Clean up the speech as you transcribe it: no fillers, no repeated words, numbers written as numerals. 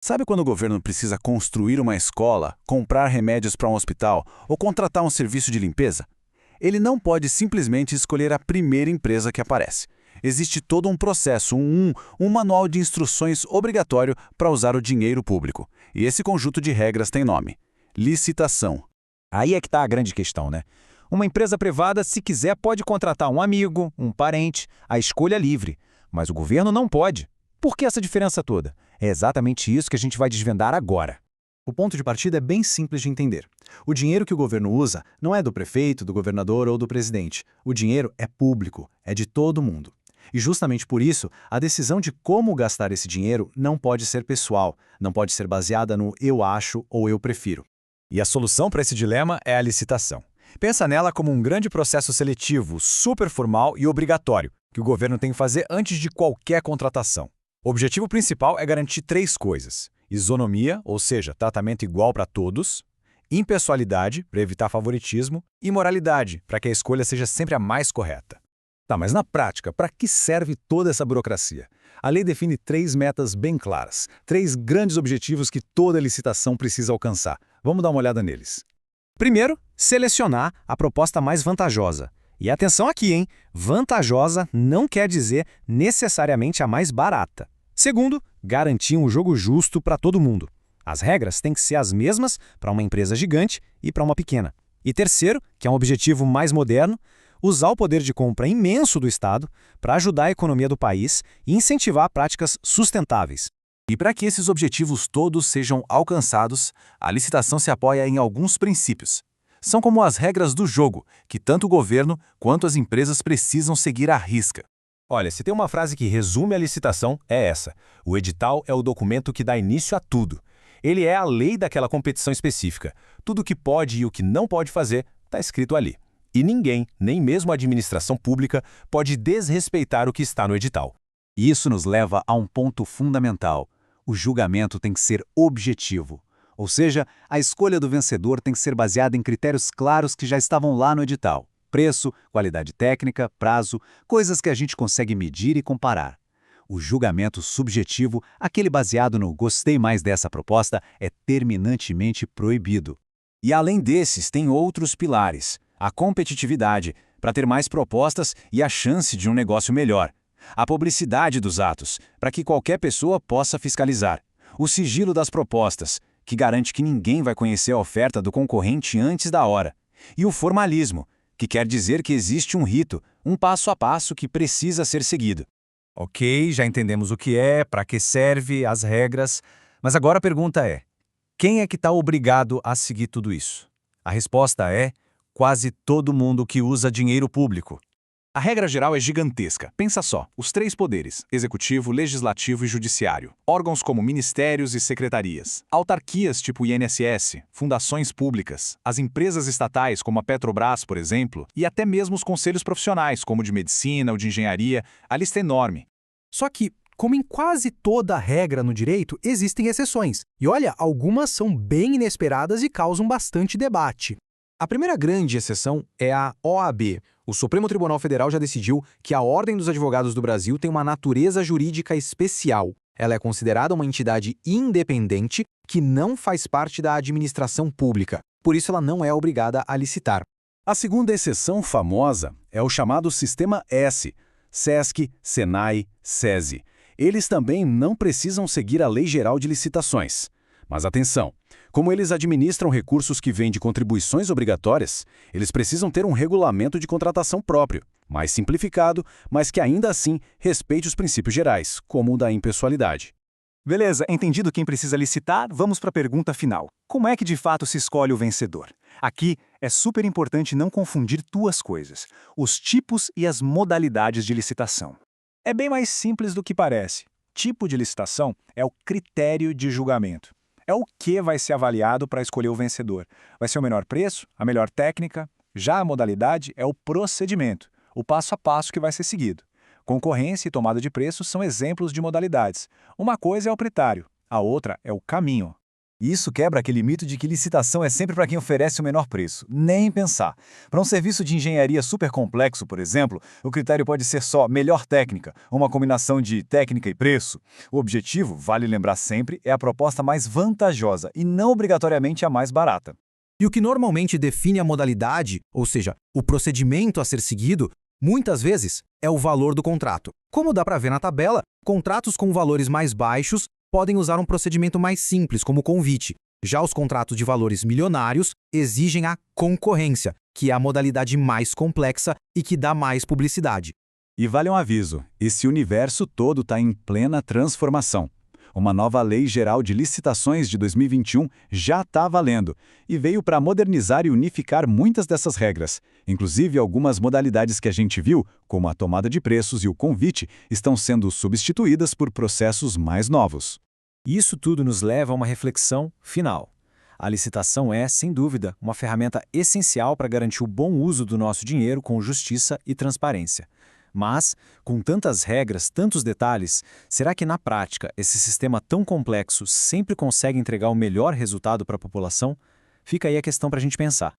Sabe quando o governo precisa construir uma escola, comprar remédios para um hospital ou contratar um serviço de limpeza? Ele não pode simplesmente escolher a primeira empresa que aparece. Existe todo um processo, um manual de instruções obrigatório para usar o dinheiro público. E esse conjunto de regras tem nome: licitação. Aí é que está a grande questão, né? Uma empresa privada, se quiser, pode contratar um amigo, um parente, a escolha é livre. Mas o governo não pode. Por que essa diferença toda? É exatamente isso que a gente vai desvendar agora. O ponto de partida é bem simples de entender. O dinheiro que o governo usa não é do prefeito, do governador ou do presidente. O dinheiro é público, é de todo mundo. E justamente por isso, a decisão de como gastar esse dinheiro não pode ser pessoal, não pode ser baseada no eu acho ou eu prefiro. E a solução para esse dilema é a licitação. Pensa nela como um grande processo seletivo, super formal e obrigatório, que o governo tem que fazer antes de qualquer contratação. O objetivo principal é garantir três coisas: isonomia, ou seja, tratamento igual para todos; impessoalidade, para evitar favoritismo; e moralidade, para que a escolha seja sempre a mais correta. Tá, mas na prática, para que serve toda essa burocracia? A lei define três metas bem claras, três grandes objetivos que toda licitação precisa alcançar. Vamos dar uma olhada neles. Primeiro, selecionar a proposta mais vantajosa. E atenção aqui, hein? Vantajosa não quer dizer necessariamente a mais barata. Segundo, garantir um jogo justo para todo mundo. As regras têm que ser as mesmas para uma empresa gigante e para uma pequena. E terceiro, que é um objetivo mais moderno, usar o poder de compra imenso do Estado para ajudar a economia do país e incentivar práticas sustentáveis. E para que esses objetivos todos sejam alcançados, a licitação se apoia em alguns princípios. São como as regras do jogo, que tanto o governo quanto as empresas precisam seguir à risca. Olha, se tem uma frase que resume a licitação, é essa: o edital é o documento que dá início a tudo. Ele é a lei daquela competição específica. Tudo o que pode e o que não pode fazer está escrito ali. E ninguém, nem mesmo a administração pública, pode desrespeitar o que está no edital. E isso nos leva a um ponto fundamental. O julgamento tem que ser objetivo. Ou seja, a escolha do vencedor tem que ser baseada em critérios claros que já estavam lá no edital: preço, qualidade técnica, prazo, coisas que a gente consegue medir e comparar. O julgamento subjetivo, aquele baseado no "gostei mais dessa proposta", é terminantemente proibido. E além desses, tem outros pilares: a competitividade, para ter mais propostas e a chance de um negócio melhor; a publicidade dos atos, para que qualquer pessoa possa fiscalizar; o sigilo das propostas, que garante que ninguém vai conhecer a oferta do concorrente antes da hora; e o formalismo, que quer dizer que existe um rito, um passo a passo que precisa ser seguido. Ok, já entendemos o que é, para que serve, as regras, mas agora a pergunta é: quem é que está obrigado a seguir tudo isso? A resposta é: quase todo mundo que usa dinheiro público. A regra geral é gigantesca. Pensa só, os três poderes: executivo, legislativo e judiciário; órgãos como ministérios e secretarias; autarquias tipo INSS, fundações públicas; as empresas estatais como a Petrobras, por exemplo, e até mesmo os conselhos profissionais, como o de medicina ou de engenharia. A lista é enorme. Só que, como em quase toda regra no direito, existem exceções. E olha, algumas são bem inesperadas e causam bastante debate. A primeira grande exceção é a OAB. O Supremo Tribunal Federal já decidiu que a Ordem dos Advogados do Brasil tem uma natureza jurídica especial. Ela é considerada uma entidade independente que não faz parte da administração pública. Por isso, ela não é obrigada a licitar. A segunda exceção famosa é o chamado Sistema S: SESC, SENAI, SESI. Eles também não precisam seguir a Lei Geral de Licitações. Mas atenção, como eles administram recursos que vêm de contribuições obrigatórias, eles precisam ter um regulamento de contratação próprio, mais simplificado, mas que ainda assim respeite os princípios gerais, como o da impessoalidade. Beleza, entendido quem precisa licitar, vamos para a pergunta final. Como é que de fato se escolhe o vencedor? Aqui é super importante não confundir duas coisas: os tipos e as modalidades de licitação. É bem mais simples do que parece. Tipo de licitação é o critério de julgamento. É o que vai ser avaliado para escolher o vencedor. Vai ser o menor preço, a melhor técnica. Já a modalidade é o procedimento, o passo a passo que vai ser seguido. Concorrência e tomada de preço são exemplos de modalidades. Uma coisa é o pretário, a outra é o caminho. E isso quebra aquele mito de que licitação é sempre para quem oferece o menor preço. Nem pensar. Para um serviço de engenharia super complexo, por exemplo, o critério pode ser só melhor técnica, ou uma combinação de técnica e preço. O objetivo, vale lembrar sempre, é a proposta mais vantajosa e não obrigatoriamente a mais barata. E o que normalmente define a modalidade, ou seja, o procedimento a ser seguido, muitas vezes é o valor do contrato. Como dá para ver na tabela, contratos com valores mais baixos podem usar um procedimento mais simples, como convite. Já os contratos de valores milionários exigem a concorrência, que é a modalidade mais complexa e que dá mais publicidade. E vale um aviso, esse universo todo está em plena transformação. Uma nova Lei Geral de Licitações de 2021 já está valendo e veio para modernizar e unificar muitas dessas regras. Inclusive, algumas modalidades que a gente viu, como a tomada de preços e o convite, estão sendo substituídas por processos mais novos. Isso tudo nos leva a uma reflexão final. A licitação é, sem dúvida, uma ferramenta essencial para garantir o bom uso do nosso dinheiro com justiça e transparência. Mas, com tantas regras, tantos detalhes, será que na prática esse sistema tão complexo sempre consegue entregar o melhor resultado para a população? Fica aí a questão para a gente pensar.